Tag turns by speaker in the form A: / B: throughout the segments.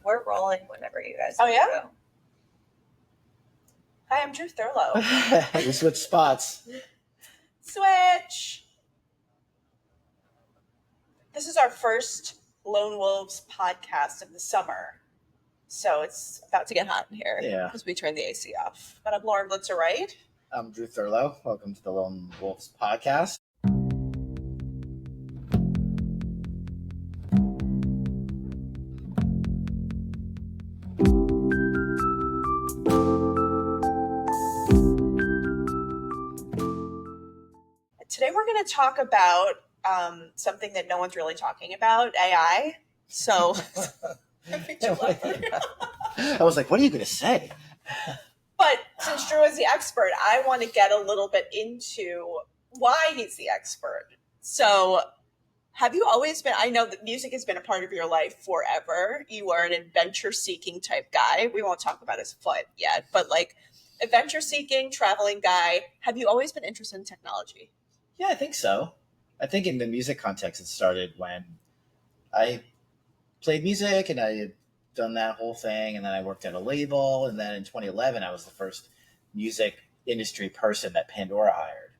A: We're rolling whenever you guys
B: want
A: to
B: to go. Hi, I'm Drew Thurlow.
C: We switched spots.
B: Switch. This is our first Lone Wolves podcast of the summer. So it's about to get hot in here.
C: Yeah.
B: Because we turned the AC off. But I'm Lauren Blitzer-Wright.
C: I'm Drew Thurlow. Welcome to the Lone Wolves podcast.
B: Today we're going to talk about something that no one's really talking about, AI. So
C: I was like, what are you going to say?
B: But since Drew is the expert, I want to get a little bit into why he's the expert. So have you always been, I know that music has been a part of your life forever. You are an adventure-seeking type guy. We won't talk about his foot yet, but like adventure-seeking, traveling guy. Have you always been interested in technology?
C: Yeah, I think so. I think in the music context, it started when I played music and I had done that whole thing. And then I worked at a label. And then in 2011, I was the first music industry person that Pandora hired.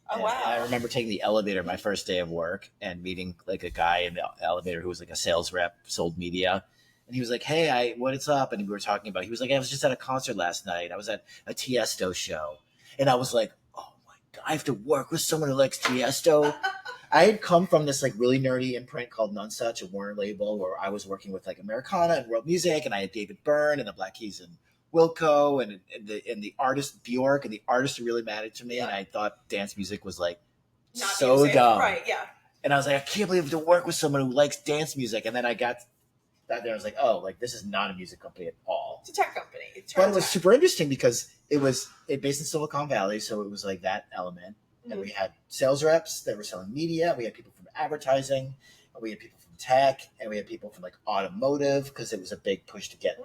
B: Oh,
C: and
B: wow.
C: I remember taking the elevator my first day of work and meeting like a guy in the elevator who was like a sales rep, sold media. And he was like, hey, what's up? And we were talking about, he was like, I was just at a concert last night. I was at a Tiesto show. And I was like, I have to work with someone who likes Tiesto. I had come from this like really nerdy imprint called Nonesuch, a Warner label, where I was working with like Americana and world music, and I had David Byrne and the Black Keys and Wilco and the artist Bjork, and the artists who really mattered to me. Yeah. And I thought dance music was like
B: not
C: so
B: music.
C: dumb.
B: Right, yeah.
C: And I was like, I can't believe I have to work with someone who likes dance music. And then I got that there. I was like, oh, like this is not a music company at all.
B: It's a tech company.
C: But it was super interesting because it based in Silicon Valley, so it was like that element. Mm-hmm. And we had sales reps that were selling media. We had people from advertising. And we had people from tech. And we had people from like automotive because it was a big push to get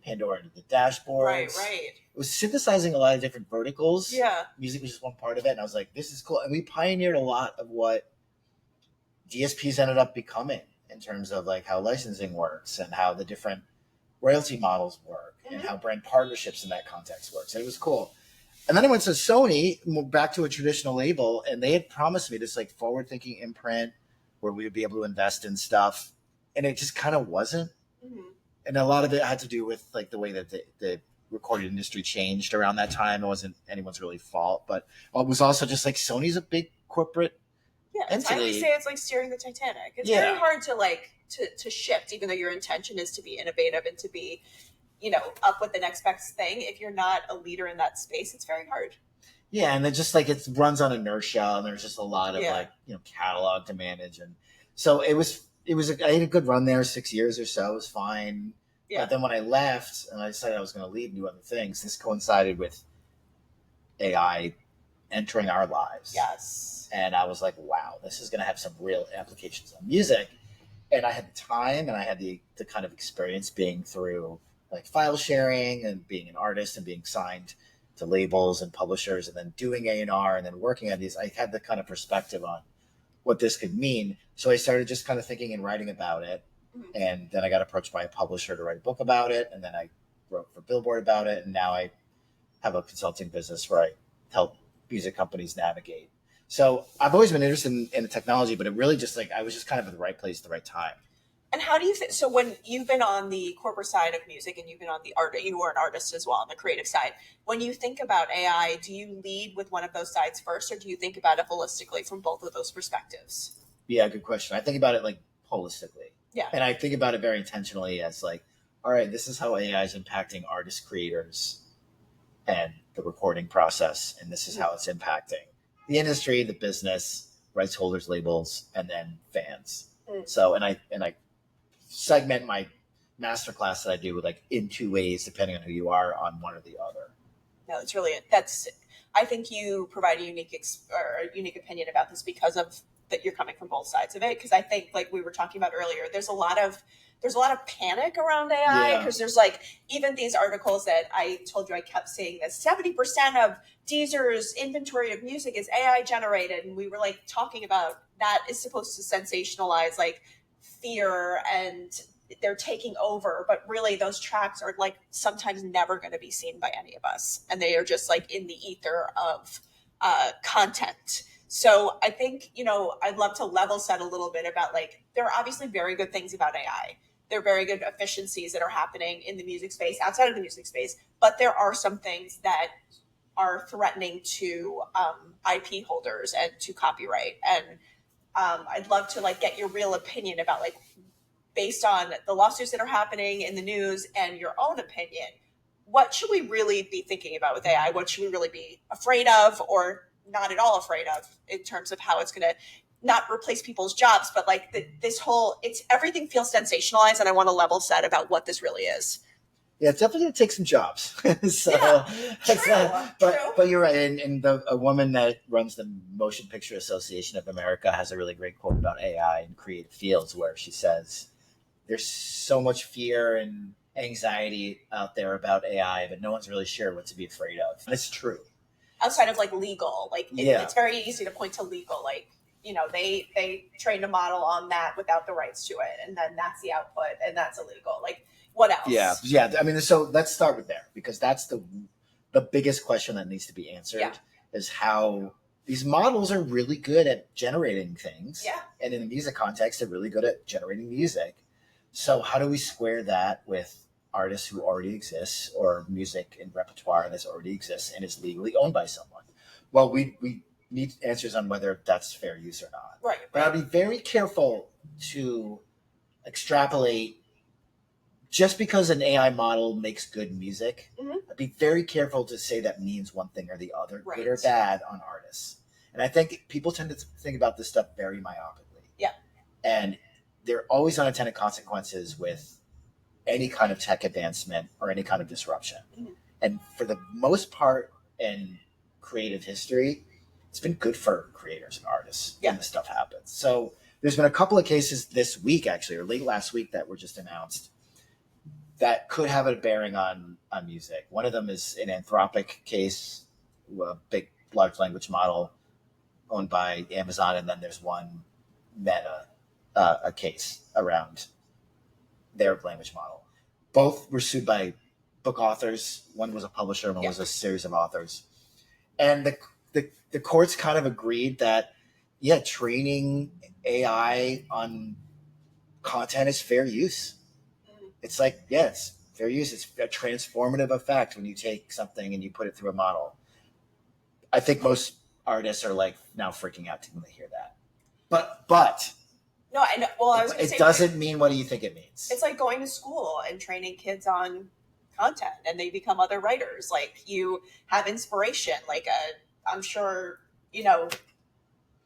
C: Pandora into the dashboards.
B: Right.
C: It was synthesizing a lot of different verticals.
B: Yeah.
C: Music was just one part of it. And I was like, this is cool. And we pioneered a lot of what DSPs ended up becoming in terms of like how licensing works and how the different royalty models work and how brand partnerships in that context works. And it was cool. And then I went to Sony, back to a traditional label, and they had promised me this like forward-thinking imprint where we would be able to invest in stuff. And it just kind of wasn't. Mm-hmm. And a lot of it had to do with like the way that the recorded industry changed around that time. It wasn't anyone's really fault, but it was also just like Sony's a big corporate entity.
B: I always say it's like steering the Titanic. It's very hard to like to shift, even though your intention is to be innovative and to be, up with the next best thing. If you're not a leader in that space, it's very hard.
C: Yeah, and it just like it runs on inertia, and there's just a lot of catalog to manage, and so it was. I had a good run there, 6 years or so. It was fine. Yeah. But then when I left and I decided I was going to leave and do other things, this coincided with AI entering our lives.
B: Yes.
C: And I was like, wow, this is going to have some real applications on music. And I had the time and I had the kind of experience being through like file sharing and being an artist and being signed to labels and publishers and then doing A&R and then working on these. I had the kind of perspective on what this could mean. So I started just kind of thinking and writing about it. Mm-hmm. And then I got approached by a publisher to write a book about it. And then I wrote for Billboard about it. And now I have a consulting business where I help music companies navigate. So I've always been interested in the technology, but it really just like I was just kind of at the right place at the right time.
B: And how do you think? So when you've been on the corporate side of music and you've been on the art, you were an artist as well on the creative side. When you think about AI, do you lead with one of those sides first, or do you think about it holistically from both of those perspectives?
C: Yeah, good question. I think about it like holistically.
B: Yeah.
C: And I think about it very intentionally as like, all right, this is how AI is impacting artist creators and the recording process, and this is how it's impacting the industry, the business, rights holders, labels, and then fans. So, and I segment my masterclass that I do with like in two ways, depending on who you are on one or the other.
B: No, it's really, I think you provide a unique opinion about this because of that you're coming from both sides of it. Cause I think like we were talking about earlier, there's a lot of panic around AI because there's like even these articles that I told you I kept seeing that 70% of Deezer's inventory of music is AI generated. And we were like talking about that is supposed to sensationalize like fear and they're taking over, but really those tracks are like sometimes never going to be seen by any of us, and they are just like in the ether of content. So I think, I'd love to level set a little bit about, like, there are obviously very good things about AI. There are very good efficiencies that are happening in the music space, outside of the music space, but there are some things that are threatening to IP holders and to copyright. And I'd love to like get your real opinion about, like, based on the lawsuits that are happening in the news and your own opinion, what should we really be thinking about with AI? What should we really be afraid of or not at all afraid of in terms of how it's going to not replace people's jobs, but like this whole, everything feels sensationalized, and I want to level set about what this really is.
C: Yeah, it's definitely going to take some jobs. So,
B: yeah, true.
C: But you're right. And a woman that runs the Motion Picture Association of America has a really great quote about AI and creative fields, where she says, there's so much fear and anxiety out there about AI, but no one's really sure what to be afraid of. And it's true.
B: Outside of like legal, like it's very easy to point to legal, like, they trained a model on that without the rights to it, and then that's the output, and that's illegal. Like, what else?
C: Yeah. I mean, so let's start with there, because that's the biggest question that needs to be answered, is how these models are really good at generating things.
B: Yeah.
C: And in the music context, they're really good at generating music. So how do we square that with artists who already exist, or music and repertoire that already exists and is legally owned by someone? Well, we need answers on whether that's fair use or not.
B: Right.
C: But I'll be very careful to extrapolate. Just because an AI model makes good music, I'd be very careful to say that means one thing or the other, good or bad, on artists. And I think people tend to think about this stuff very myopically.
B: Yeah.
C: And there are always unintended consequences with any kind of tech advancement or any kind of disruption. Mm-hmm. And for the most part in creative history, it's been good for creators and artists when this stuff happens. So there's been a couple of cases this week, actually, or late last week, that were just announced that could have a bearing on music. One of them is an Anthropic case, a big large language model owned by Amazon, and then there's one Meta, a case around their language model. Both were sued by book authors. One was a publisher, one was a series of authors. And the courts kind of agreed that, training AI on content is fair use. It's like, it's fair use. It's a transformative effect when you take something and you put it through a model. I think most artists are like now freaking out when they hear that. But
B: no, I know. Well, I was going to say,
C: it doesn't mean what do you think it means.
B: It's like going to school and training kids on content, and they become other writers. Like, you have inspiration. Like, I'm sure,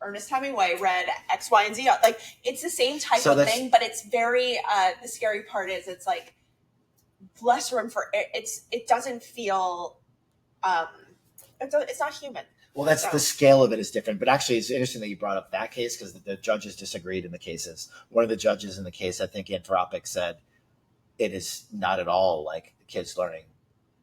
B: Ernest Hemingway read X, Y, and Z. Like, it's the same type of thing, but it's very, the scary part is it's like less room for it. It doesn't feel, it's not human.
C: Well, that's the scale of it is different. But actually, it's interesting that you brought up that case, because the judges disagreed in the cases. One of the judges in the case, I think Anthropic, said it is not at all like the kids learning.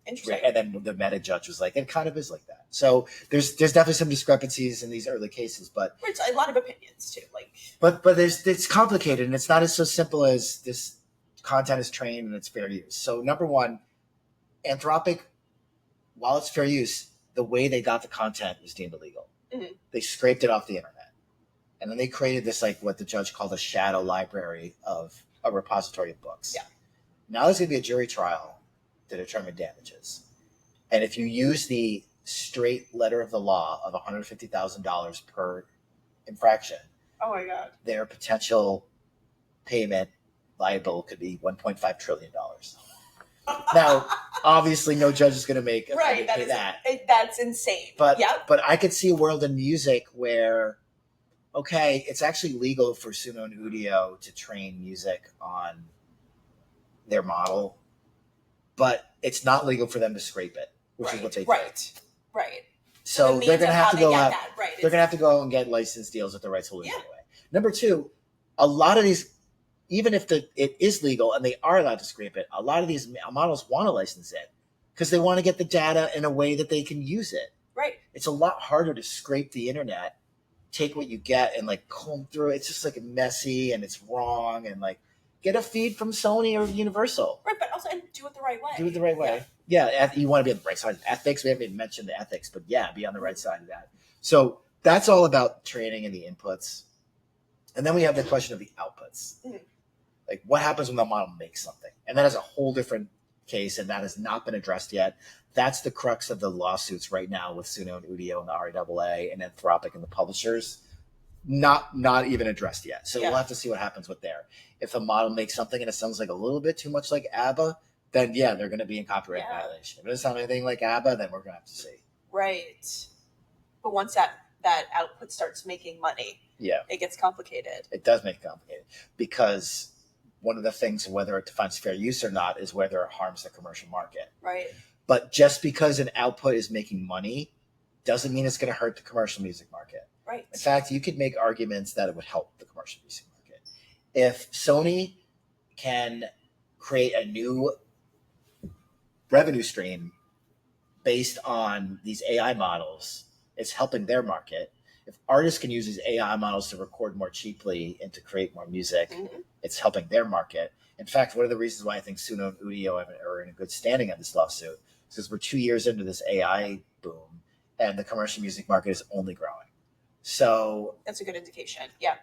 B: Interesting.
C: And then the Meta judge was like, it kind of is like that. So there's definitely some discrepancies in these early cases, but
B: it's a lot of opinions too. Like,
C: but it's complicated, and it's not as so simple as this content is trained and it's fair use. So number one, Anthropic, while it's fair use, the way they got the content was deemed illegal. Mm-hmm. They scraped it off the internet, and then they created this, like, what the judge called a shadow library of a repository of books.
B: Yeah.
C: Now there's going to be a jury trial to determine damages, and if you use the straight letter of the law of $150,000 per infraction,
B: oh my God,
C: their potential payment liable could be $1.5 trillion. Now, obviously, no judge is going to make that.
B: That's insane.
C: But I could see a world in music where, okay, it's actually legal for Suno and Udio to train music on their model, but it's not legal for them to scrape it, which is what they did.
B: Right.
C: So they're going to have to go out. They're going to have to go and get license deals with the rights holders anyway. Number two, a lot of these, even if it is legal and they are allowed to scrape it, a lot of these models want to license it because they want to get the data in a way that they can use it.
B: Right.
C: It's a lot harder to scrape the internet, take what you get and like comb through it. It's just like messy and it's wrong and like get a feed from Sony or Universal.
B: Right, but also do it the right way.
C: Do it the right way. Yeah, you want to be on the right side of ethics. We haven't even mentioned the ethics, but yeah, be on the right side of that. So that's all about training and the inputs. And then we have the question of the outputs. Mm-hmm. Like what happens when the model makes something? And that is a whole different case, and that has not been addressed yet. That's the crux of the lawsuits right now with Suno and Udio and the RAAA and Anthropic and the publishers. Not even addressed yet. So we'll have to see what happens with there. If a model makes something and it sounds like a little bit too much like ABBA, then yeah, they're going to be in copyright violation. If it doesn't sound anything like ABBA, then we're going to have to see.
B: Right. But once that output starts making money, it gets complicated.
C: It does make it complicated because one of the things, whether it defines fair use or not, is whether it harms the commercial market.
B: Right.
C: But just because an output is making money doesn't mean it's going to hurt the commercial music market.
B: Right.
C: In fact, you could make arguments that it would help the commercial music market. If Sony can create a new revenue stream based on these AI models, it's helping their market. If artists can use these AI models to record more cheaply and to create more music, it's helping their market. In fact, one of the reasons why I think Suno and Udio are in a good standing on this lawsuit is because we're 2 years into this AI boom and the commercial music market is only growing. So
B: that's a good indication. Yeah.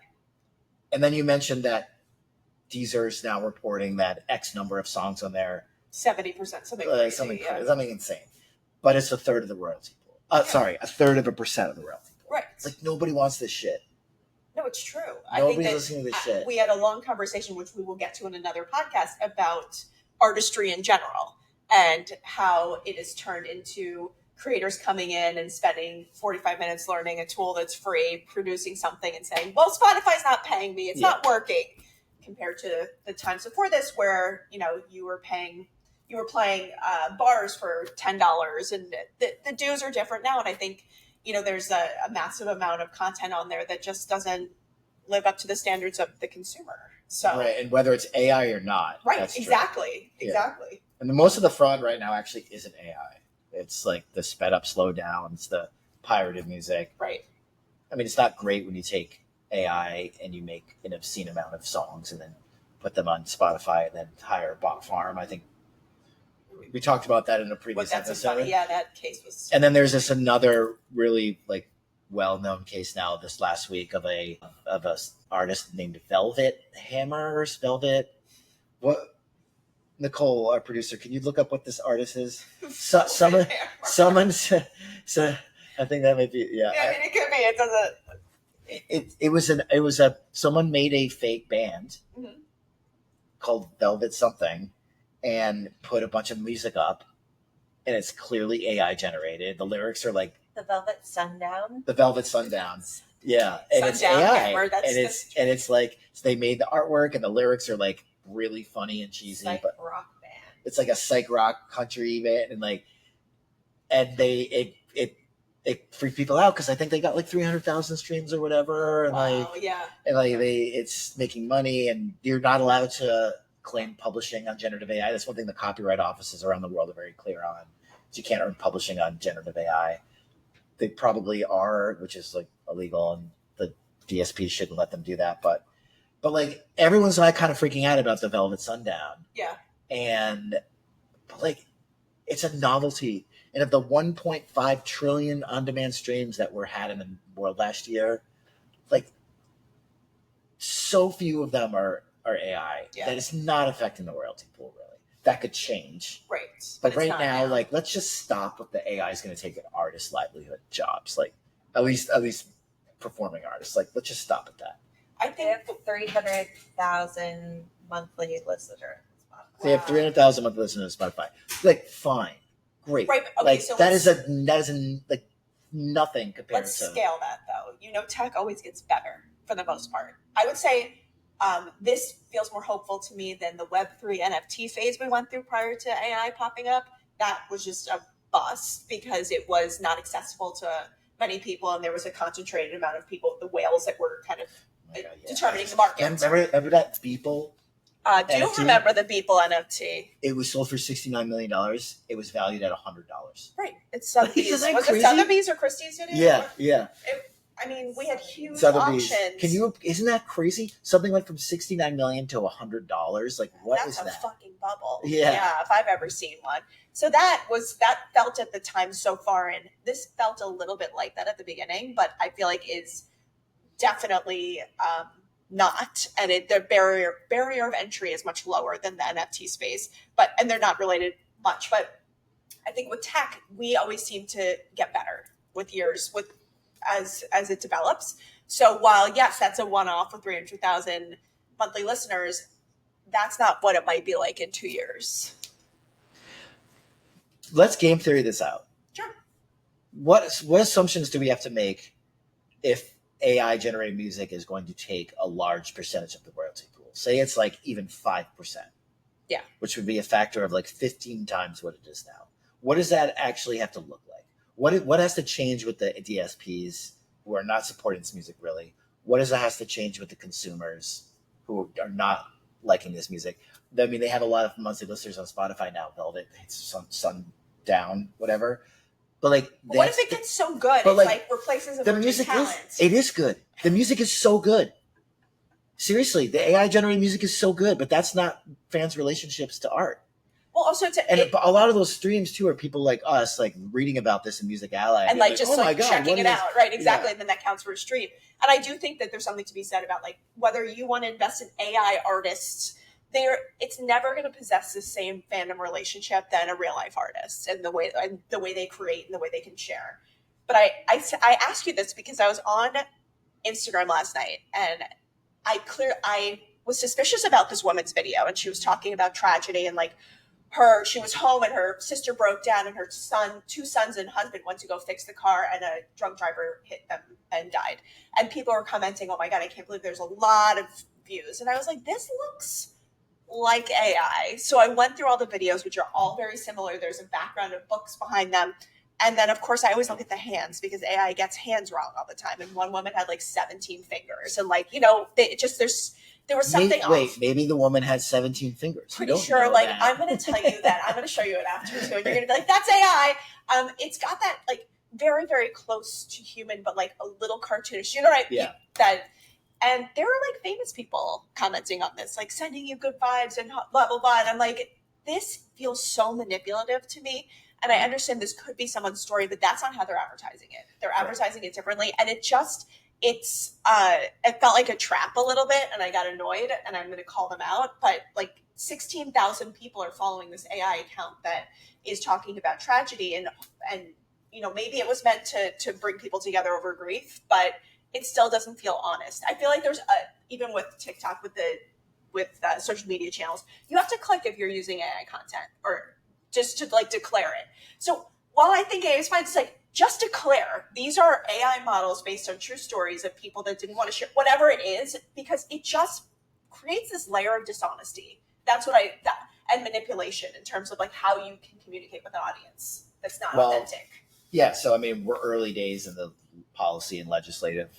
C: And then you mentioned that Deezer is now reporting that X number of songs on there,
B: 70%,
C: something insane. But it's a third of the royalty pool. Sorry, a third of a percent of the royalty pool.
B: Right.
C: It's like nobody wants this shit.
B: No, it's true.
C: Nobody's listening to this shit.
B: We had a long conversation, which we will get to in another podcast, about artistry in general and how it is turned into creators coming in and spending 45 minutes learning a tool that's free, producing something and saying, well, Spotify's not paying me. It's not working, compared to the times before this where, you were playing bars for $10 and the dues are different now. And I think, there's a massive amount of content on there that just doesn't live up to the standards of the consumer. So,
C: right. And whether it's AI or not.
B: Right. Exactly.
C: Yeah.
B: Exactly.
C: And most of the fraud right now actually isn't AI. It's like the sped up, slow down. It's the pirated music.
B: Right.
C: I mean, it's not great when you take AI and you make an obscene amount of songs and then put them on Spotify and then hire a bot farm. I think we talked about that in a previous episode.
B: That case was.
C: And then there's this another really well-known case now this last week of a artist named Velvet Hammer. What? Nicole, our producer, can you look up what this artist is? Someone said, I think that might be,
B: Yeah, I mean, it could be. It doesn't.
C: It was someone made a fake band called Velvet something and put a bunch of music up, and it's clearly AI generated. The lyrics are like
A: The Velvet Sundown.
C: Yeah, and it's AI, and it's like so they made the artwork, and the lyrics are like really funny and cheesy, but
A: rock band.
C: It's like a psych rock country band, and it freaked people out because I think they got like 300,000 streams or whatever, and it's making money, and you're not allowed to claim publishing on generative AI. That's one thing the copyright offices around the world are very clear on. So you can't earn publishing on generative AI. They probably are, which is like illegal, and the DSP shouldn't let them do that, but like everyone's kind of freaking out about the Velvet Sundown.
B: Yeah.
C: But it's a novelty. And of the 1.5 trillion on-demand streams that were had in the world last year, so few of them are AI.
B: Yeah.
C: That it's not affecting the royalty pool, really. That could change.
B: Right.
C: But right now, let's just stop with the AI is going to take an artist's livelihood jobs. At least performing artists. Let's just stop at that.
A: I think 300,000 monthly listeners.
C: They have 300,000 monthly listeners to Spotify. Fine, great.
B: Right. Okay. So
C: that is nothing compared
B: let's
C: to.
B: Let's scale that though. Tech always gets better for the most part. I would say this feels more hopeful to me than the Web3 NFT phase we went through prior to AI popping up. That was just a bust because it was not accessible to many people, and there was a concentrated amount of people, the whales that were kind of determining the market.
C: Remember that Beeple?
B: Do remember the Beeple NFT?
C: It was sold for $69 million. It was valued at $100.
B: Right. It's Sotheby's.
C: Was
B: it Sotheby's or Christie's?
C: Yeah.
B: I mean, we had huge
C: Sotheby's.
B: auctions.
C: Isn't that crazy? Something went from $69 million to $100. Like, what is
B: That's a
C: that?
B: fucking bubble.
C: Yeah.
B: If I've ever seen one. So that felt at the time so far in. This felt a little bit like that at the beginning, but I feel like is definitely not. And the barrier of entry is much lower than the NFT space. And they're not related much. But I think with tech, we always seem to get better with years as it develops. So while yes, that's a one-off with 300,000 monthly listeners, that's not what it might be like in 2 years.
C: Let's game theory this out.
B: Sure.
C: What assumptions do we have to make if AI generated music is going to take a large percentage of the royalty pool? Say it's like even 5%.
B: Yeah.
C: Which would be a factor of like 15 times what it is now. What does that actually have to look like? What has to change with the DSPs who are not supporting this music really? What does that has to change with the consumers who are not liking this music? I mean, they have a lot of monthly listeners on Spotify now. Velvet, it's Sundown, whatever. But like,
B: what if it gets so good? It's like replaces
C: the music. It is good. The music is so good. Seriously, the AI generated music is so good, but that's not fans' relationships to art.
B: Well, also
C: a lot of those streams too are people like us, like reading about this in Music Ally
B: and like just like checking it out, right? Exactly,
C: Yeah.
B: and then that counts for a stream. And I do think that there's something to be said about like whether you want to invest in AI artists, it's never going to possess the same fandom relationship than a real life artist, and the way they create and the way they can share. But I ask you this because I was on Instagram last night and I was suspicious about this woman's video, and she was talking about tragedy and like. She was home and her sister broke down and her two sons and husband went to go fix the car and a drunk driver hit them and died. And people were commenting, oh my God, I can't believe there's a lot of views. And I was like, this looks like AI. So I went through all the videos, which are all very similar. There's a background of books behind them. And then, of course, I always look at the hands because AI gets hands wrong all the time. And one woman had like 17 fingers. And like, there was something off.
C: Maybe the woman had 17 fingers.
B: Pretty sure. Like, I'm going to tell you that. I'm going to show you it after. So you're going to be like, that's AI. It's got that like very, very close to human, but like a little cartoonish. You know what I mean?
C: Yeah.
B: And there were like famous people commenting on this, like sending you good vibes and blah, blah, blah. And I'm like, this feels so manipulative to me. And I understand this could be someone's story, but that's not how they're advertising it. They're advertising it differently. And it felt like a trap a little bit, and I got annoyed, and I'm going to call them out. But like 16,000 people are following this AI account that is talking about tragedy, and maybe it was meant to bring people together over grief, but it still doesn't feel honest. I feel like there's even with TikTok with social media channels, you have to click if you're using AI content or just to like declare it. So while I think AI is fine, it's like, just declare these are AI models based on true stories of people that didn't want to share, whatever it is, because it just creates this layer of dishonesty. That's and manipulation in terms of like how you can communicate with an audience that's not authentic.
C: Yeah. So, I mean, we're early days in the policy and legislative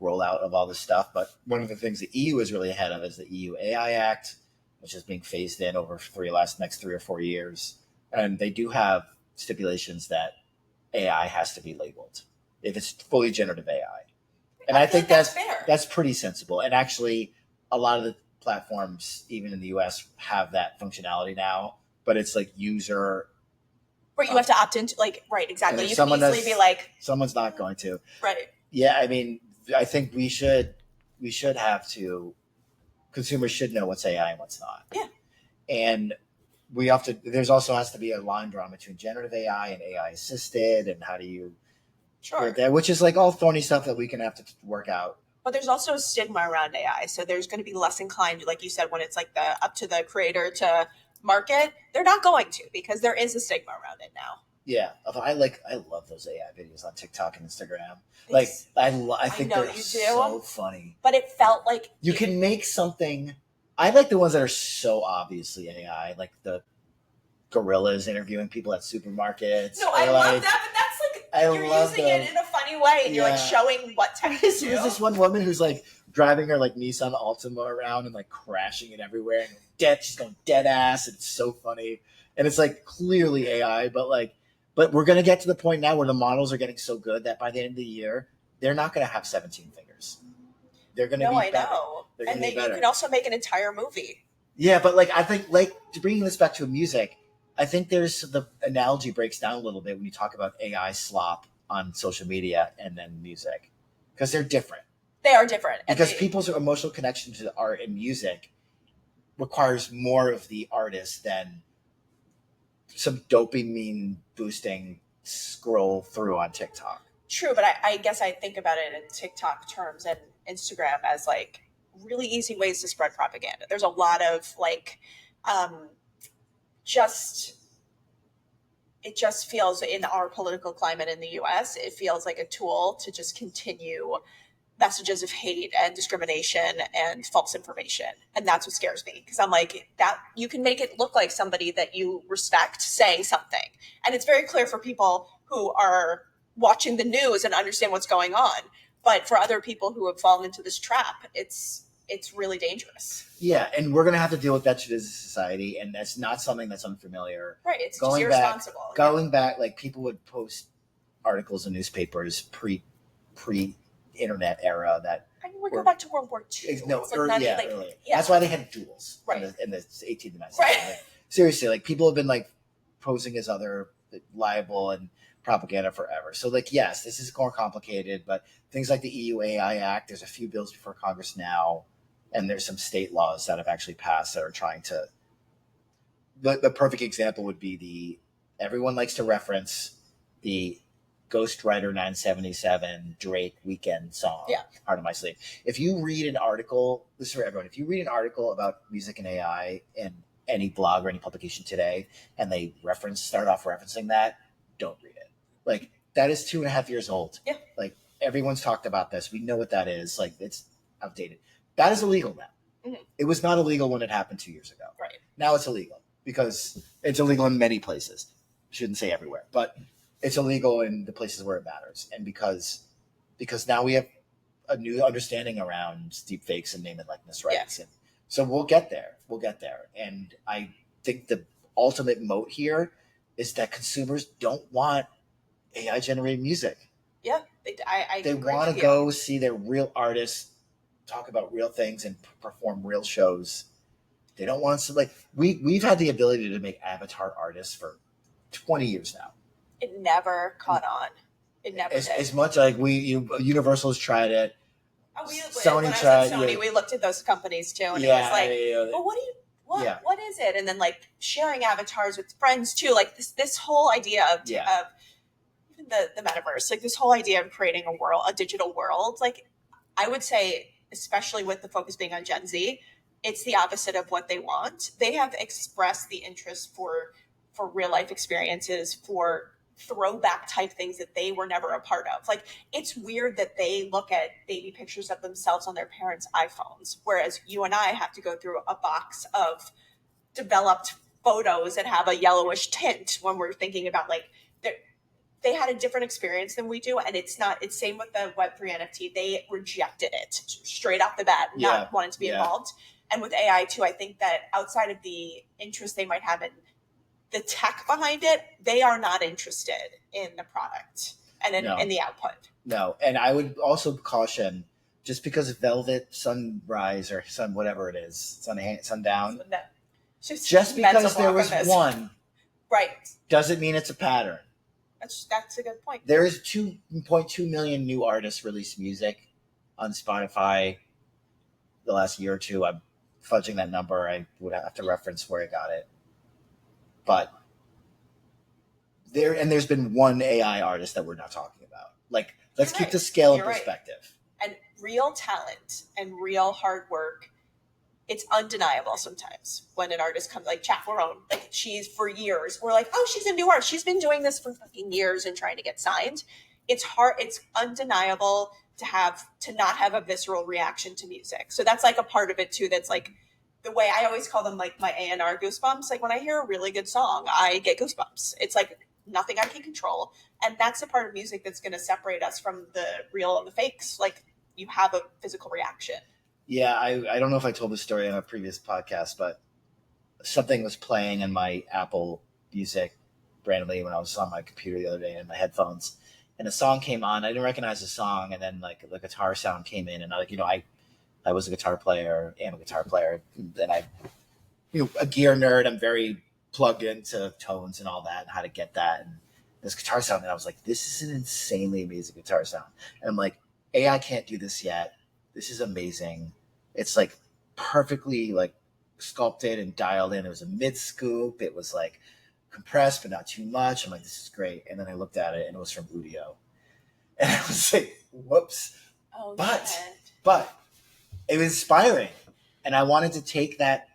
C: rollout of all this stuff. But one of the things the EU is really ahead of is the EU AI Act, which is being phased in over next 3 or 4 years. And they do have stipulations that AI has to be labeled if it's fully generative AI. And I think that's fair. That's pretty sensible. And actually, a lot of the platforms, even in the US, have that functionality now, but it's like user.
B: Where you have to opt into, like, right, exactly. You can easily be like.
C: Someone's not going to.
B: Right.
C: Yeah, I mean, I think we should have to, consumers should know what's AI and what's not.
B: Yeah.
C: And there's also has to be a line drawn between generative AI and AI assisted, and how do you that, which is like all thorny stuff that we can have to work out.
B: But there's also a stigma around AI, so there's going to be less inclined, like you said, when it's like up to the creator to market. They're not going to, because there is a stigma around it now.
C: Yeah, I love those AI videos on TikTok and Instagram. Like I think they're so funny.
B: But it felt like
C: you can make something. I like the ones that are so obviously AI, like the gorillas interviewing people at supermarkets.
B: No, I love that, but that's like you're using it in a funny way, and you're like showing what tech is.
C: There's this one woman who's like driving her like Nissan Altima around and like crashing it everywhere, and she's going dead ass, and it's so funny. And it's like clearly AI, but we're gonna get to the point now where the models are getting so good that by the end of the year, they're not going to have 17 fingers. They're going to
B: No,
C: be
B: I
C: better.
B: know.
C: They're
B: And
C: gonna be
B: then you
C: better.
B: can also make an entire movie.
C: Yeah, but like I think, like to bring this back to music, I think there's the analogy breaks down a little bit when you talk about AI slop on social media and then music, because they're different.
B: They are different.
C: Because people's emotional connection to art and music requires more of the artist than some dopamine boosting scroll through on TikTok.
B: True, but I guess I think about it in TikTok terms and Instagram as like really easy ways to spread propaganda. There's a lot of like just it just feels in our political climate in the US, it feels like a tool to just continue messages of hate and discrimination and false information. And that's what scares me, because I'm like, that you can make it look like somebody that you respect saying something. And it's very clear for people who are watching the news and understand what's going on. But for other people who have fallen into this trap, it's really dangerous.
C: Yeah, and we're gonna have to deal with that as a society, and that's not something that's unfamiliar.
B: Right. It's
C: Going
B: just
C: back-
B: irresponsible.
C: Going back, like people would post articles in newspapers pre internet era that
B: I mean, we go back to World War II.
C: no
B: It's like
C: early,
B: not-
C: yeah,
B: like-
C: early.
B: yeah.
C: That's why they had duels
B: Right.
C: in the 18th and 19th.
B: Right.
C: Like, seriously, like people have been like posing as other libel and propaganda forever. So like, yes, this is more complicated, but things like the EU AI Act, there's a few bills before Congress now, and there's some state laws that have actually passed that are trying to. The perfect example would be everyone likes to reference the Ghostwriter 977 Drake Weekend song,
B: Yeah.
C: Heart of My Sleeve. If you read an article, this is for everyone, if you read an article about music and AI in any blog or any publication today, and they start off referencing that, don't read it. Like, that is 2.5 years old.
B: Yeah.
C: Like, everyone's talked about this. We know what that is. Like, it's outdated. That is illegal now.
B: Mhm.
C: It was not illegal when it happened 2 years ago.
B: Right.
C: Now it's illegal because it's illegal in many places. Shouldn't say everywhere, but it's illegal in the places where it matters. And because now we have a new understanding around deep fakes and name and likeness rights.
B: Yeah.
C: And so we'll get there. And I think the ultimate moat here is that consumers don't want AI generated music.
B: Yeah. I
C: They
B: agree
C: want to
B: with you.
C: go see their real artists talk about real things and perform real shows. They don't want to like we've had the ability to make avatar artists for 20 years now.
B: It never caught on. It never did.
C: As much like Universal has tried it.
B: Oh,
C: Sony
B: when I was
C: tried,
B: at Sony,
C: yeah.
B: we looked at those companies too, and it was like, but
C: Yeah.
B: what is it? And then like sharing avatars with friends too, like this whole idea of even the metaverse, like this whole idea of creating a digital world. Like I would say, especially with the focus being on Gen Z, it's the opposite of what they want. They have expressed the interest for real life experiences, for throwback type things that they were never a part of. Like it's weird that they look at baby pictures of themselves on their parents' iPhones, whereas you and I have to go through a box of developed photos that have a yellowish tint when we're thinking about like they had a different experience than we do, and it's same with the Web3 NFT. They rejected it straight off the bat, not wanting to be involved. And with AI too, I think that outside of the interest they might have in the tech behind it, they are not interested in the product and in the output.
C: No, and I would also caution, just because Velvet Sunrise or Sun whatever it is, Sundown,
B: No.
C: just because there was one,
B: right,
C: doesn't mean it's a pattern.
B: That's a good point.
C: There is 2.2 million new artists released music on Spotify the last year or two. I'm fudging that number. I would have to reference where I got it. But there's been one AI artist that we're not talking about. Like, let's keep the scale in perspective.
B: And real talent and real hard work, it's undeniable sometimes when an artist comes, like Chaperone, like she's for years, we're like, oh, she's a new artist. She's been doing this for fucking years and trying to get signed. It's hard. It's undeniable to not have a visceral reaction to music. So that's like a part of it too. That's like the way I always call them, like my A&R goosebumps. Like when I hear a really good song, I get goosebumps. It's like nothing I can control. And that's the part of music that's going to separate us from the real and the fakes. Like you have a physical reaction.
C: Yeah, I don't know if I told this story on a previous podcast, but something was playing in my Apple Music randomly when I was on my computer the other day in my headphones. and a song came on. I didn't recognize the song, and then like the guitar sound came in, and I was a guitar player, am a guitar player, and I, a gear nerd. I'm very plugged into tones and all that, and how to get that, and this guitar sound. And I was like, this is an insanely amazing guitar sound. And I'm like, AI can't do this yet. This is amazing. It's like perfectly like sculpted and dialed in. It was a mid scoop. It was like compressed, but not too much. I'm like, this is great. And then I looked at it, and it was from Udio, and I was like, whoops.
B: Oh,
C: But it was inspiring, and I wanted to take that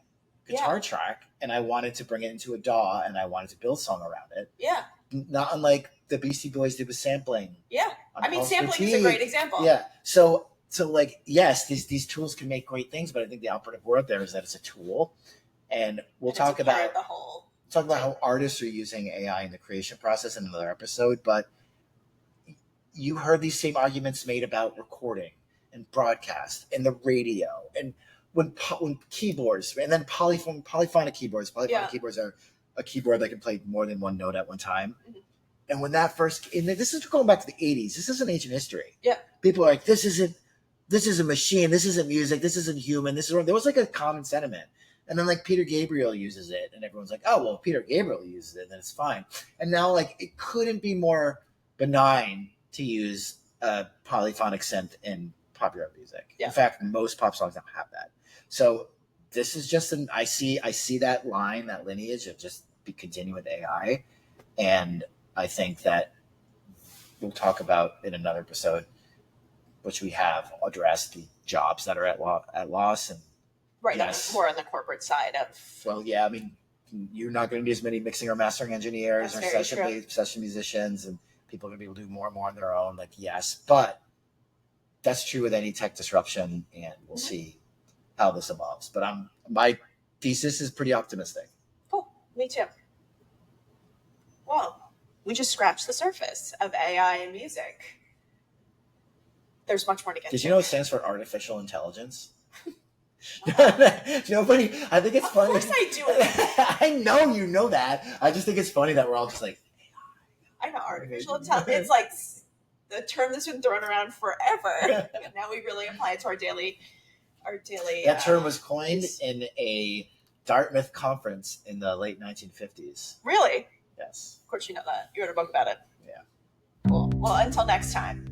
C: guitar track and I wanted to bring it into a DAW, and I wanted to build a song around it.
B: Yeah.
C: Not unlike the Beastie Boys did with sampling.
B: Yeah. I mean, sampling is a great example.
C: Yeah. So like, yes, these tools can make great things, but I think the operative word there is that it's a tool, and we'll talk about how artists are using AI in the creation process in another episode. But you heard these same arguments made about recording and broadcast and the radio, and when keyboards, and then polyphonic keyboards. Polyphonic keyboards are a keyboard that can play more than one note at one time. Mm-hmm. And when that first, and this is going back to the 80s. This isn't ancient history.
B: Yeah.
C: People are like, this is a machine. This isn't music. This isn't human. There was like a common sentiment. And then like Peter Gabriel uses it, and everyone's like, oh, well, Peter Gabriel uses it, then it's fine. And now like it couldn't be more benign to use a polyphonic synth in popular music. Yeah. In fact, most pop songs don't have that. So this is just I see that line, that lineage of just be continuing with AI. And I think that we'll talk about in another episode, which we have addressed the jobs that are at loss. And
B: right, yes, more on the corporate side of.
C: Well, yeah, I mean, you're not going to need as many mixing or mastering engineers or session musicians, and people are going to be able to do more and more on their own. Like, yes, but that's true with any tech disruption, and we'll see how this evolves. But my thesis is pretty optimistic.
B: Cool, me too. Well, we just scratched the surface of AI and music. There's much more to get to.
C: Did you know it stands for artificial intelligence? Nobody. I think it's funny.
B: Of course I do.
C: I know you know that. I just think it's funny that we're all just like,
B: I know artificial intelligence. It's like the term that's been thrown around forever. And now we really apply it to our daily. That term was coined
C: in a Dartmouth conference in the late 1950s.
B: Really?
C: Yes.
B: Of course you know that. You wrote a book about it.
C: Yeah.
B: Cool. Well, until next time,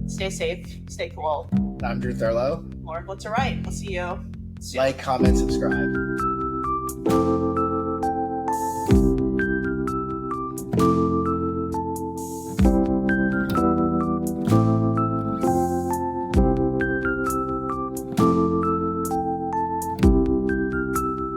B: stay safe, stay cool.
C: I'm Drew Thurlow.
B: Lauren Blitzer-Wright. We'll see you soon.
C: Like, comment, subscribe.